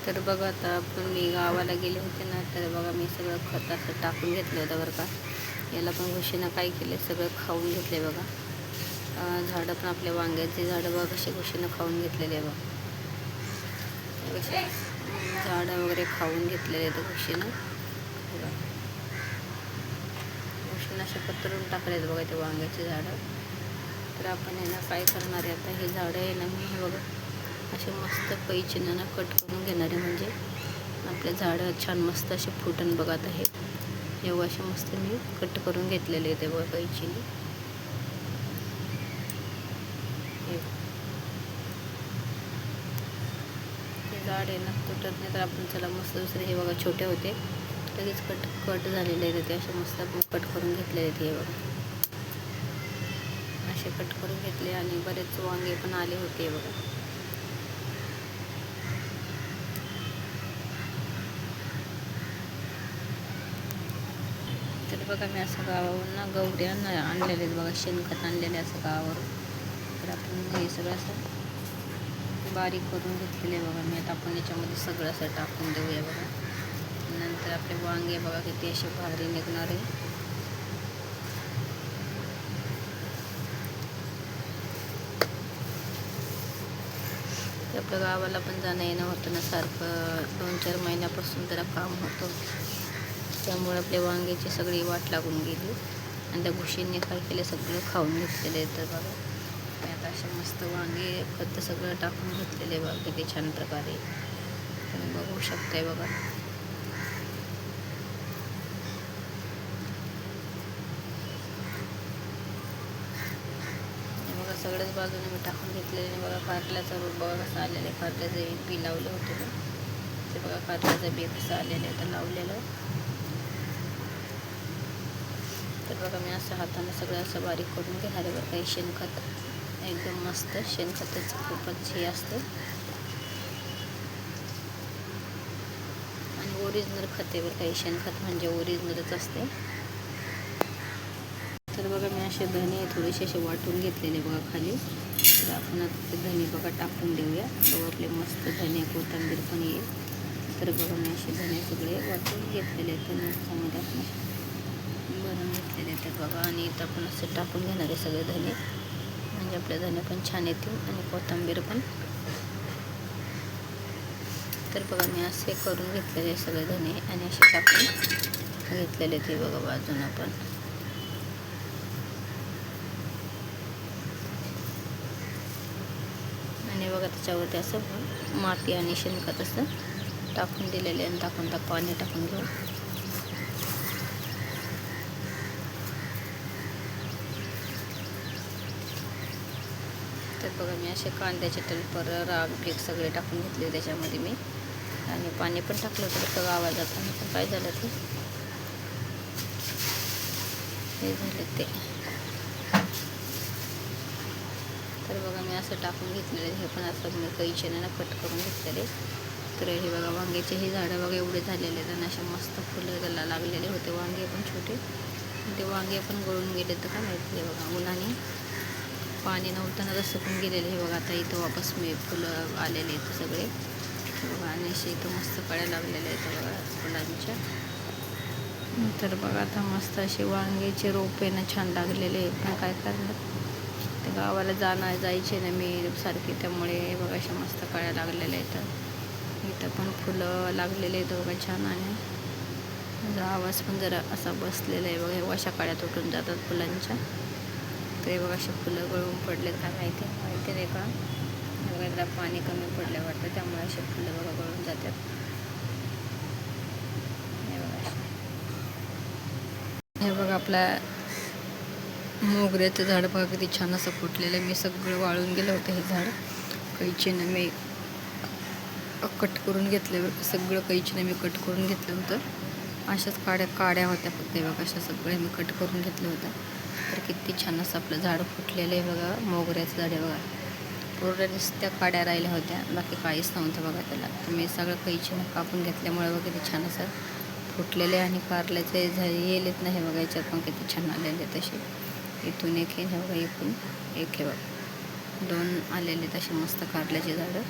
तर बघा आता मी गावाला गेले होते ना, तर बघा मी सगळं खत असं टाकून घेतलं होतं बरं का. याला पण घुशीनं काय केलं, सगळं खाऊन घेतले बघा. झाडं पण आपल्या वांग्याचे झाडं बघा कसे घुशीनं खाऊन घेतलेले बघा. झाडं वगैरे खाऊन घेतलेले आहेत घुशीनं बघा. घुशीनं असे पत्रून टाकलेत बघा ते वांग्याचे झाडं. तर आपण ना काय करणार आहे आता, हे झाडं आहे ना मी हे बघा असे मस्त कैचीनं ना कट करून घेणार आहे, म्हणजे आपले झाडं छान मस्त असे फुटन बघा. आता हे एवढं असे मस्त मी कट करून घेतलेले आहे ते बघा कैचीने. ते झाड आहे ना तुटत नाही, तर आपण चला मस्त दुसरे हे बघा छोटे होते लगेच कट झालेले आहेत ते असे मस्त आपण कट करून घेतलेले आहेत. हे बघा असे कट करून घेतले आणि बरेच वांगे पण आले होते बघा. तर बघा मी असं गावावरून ना गवऱ्या आणलेले आहेत बघा, शेणखत आणलेले असं गावावरून. तर आपण हे सगळं असं बारीक करून घेतलेले बघा मी. आता आपण याच्यामध्ये सगळं असं टाकून देऊया बघा. नंतर आपले वांगे बघा किती असे भारी निघणार आहे. आपल्या गावाला पण जाणं येणं होतं ना सारखं, 2-4 महिन्यापासून जरा काम होतं, त्यामुळे आपल्या वांग्याची सगळी वाट लागून गेली आणि त्या घुशींनी काय केले, सगळं खाऊन घेतलेले. तर बघा मी आता असे मस्त वांगे खत सगळं टाकून घेतलेले बघा किती छान प्रकारे तुम्ही बघू शकताय बघा. सगळ्याच बाजूने मी टाकून घेतलेले बघा. कारल्याचा रोप बघा कसा आलेला आहे, कारल्याचं बी लावलं होतं ना ते बघा, कारल्याचं बी कसं आलेलं आहे तर लावलेलं. तर बघा मी असं हाताने सगळं असं बारीक करून घेणार आहे बघा. काही शेणखत एकदम मस्त, शेणखतच खूपच हे असतं आणि ओरिजिनल खत आहे बरं. काही शेणखत म्हणजे ओरिजिनलच असते. तर बघा मी असे धने थोडेसे असे वाटून घेतलेले बघा खाली. तर आपण आता ते धने बघा टाकून देऊया. बघा आपले मस्त धने कोथिंबीर पण येईल. तर बघा मी असे धने सगळे वाटून घेतलेले आहेत, त्याच्यामध्ये आपण भरून घेतलेले आहेत बघा. आणि इथं आपण असं टाकून घेणार आहे सगळे धने, म्हणजे आपले धने पण छान येतील आणि कोथिंबीर पण. तर बघा मी असे करून घेतलेले सगळे धने आणि असे टाकून घेतलेले ते बघा बाजूनं पण. आणि बघा त्याच्यावरती असं माती आणि शेणखत असं टाकून दिलेले आणि टाकून पाणी टाकून घेऊ. तर बघा मी असे कांद्याचे टलपर राग पीक सगळे टाकून घेतले त्याच्यामध्ये मी, आणि पाणी पण टाकलं होतं तर गावाला जाताना. पण काय झालं ते हे झालं ते. तर बघा मी असं टाकून घेतलेले, हे पण असं मी कैचीने ना कट करून घेतलेले. तर हे बघा वांग्याचे हे झाडं बघा एवढे झालेले आहेत आणि असे मस्त फुलं त्याला लागलेले होते. वांगे पण छोटे, ते वांगे पण गळून गेले तर काय माहिती आहे बघा, उन्हाने पाणी नव्हताना तसं पण गेलेले. हे बघा आता इथं वापस मी फुलं आलेले आहेत सगळे बघा, आणि असे इथं मस्त कळ्या लागलेल्या आहेत बघा फुलांच्या. तर बघा आता मस्त असे वांग्याचे रोपे ना छान लागलेले आहेत. पण काय करणार, ते गावाला जायचे ना मी सारखे, त्यामुळे बघा अशा मस्त कळ्या लागलेल्या आहेत. इथं पण फुलं लागलेले आहेत बघा छान, आणि माझा आवाज पण जरा असा बसलेला आहे बघा. अशा कळ्या तुटून जातात फुलांच्या. ते बघा असे फुलं गळून पडलेत काय माहिती नाही का. बघा जरा पाणी कमी पडलं वाटतं, त्यामुळे असे फुलं बघा गळून जातात. हे बघा आपला मोगऱ्याचं झाड बघा किती छान असं फुटलेलं आहे. मी सगळं वाळून गेलं होतं हे झाड, कैचीनं मी कट करून घेतलं सगळं. कैचीनं मी कट करून घेतलं होतं. अशाच काड्या होत्या फक्त बघा, अशा सगळ्या मी कट करून घेतलं होतं. तर किती छान असं आपलं झाड फुटलेलं आहे बघा. मोगऱ्याचं झाड आहे बघा, पूर्ण नुसत्या काड्या राहिल्या होत्या, बाकी काहीच नव्हतं बघा त्याला. तर मी सगळं कैचीनं कापून घेतल्यामुळे बघा किती छान असं फुटलेले. आणि कारल्याचे येलेत नाही बघा, याच्यात पण किती छान आलेले तसे. इथून एक हे बघा, इथून एक हे बघा, 2 आलेले तसे मस्त कारल्याचे झाडं.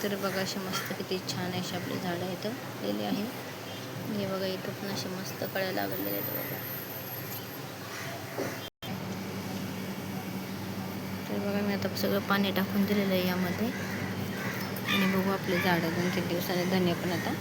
तर बघा असे मस्त किती छान असे आपले झाडं इथं लेले आहे. हे बघा इथं पण असे मस्त कळ्या लागलेले आहेत बघा. तर बघा मी आता सगळं पाणी टाकून दिलेलं आहे यामध्ये आणि बघू आपले झाडं 2-3 दिवसाने धने पण आता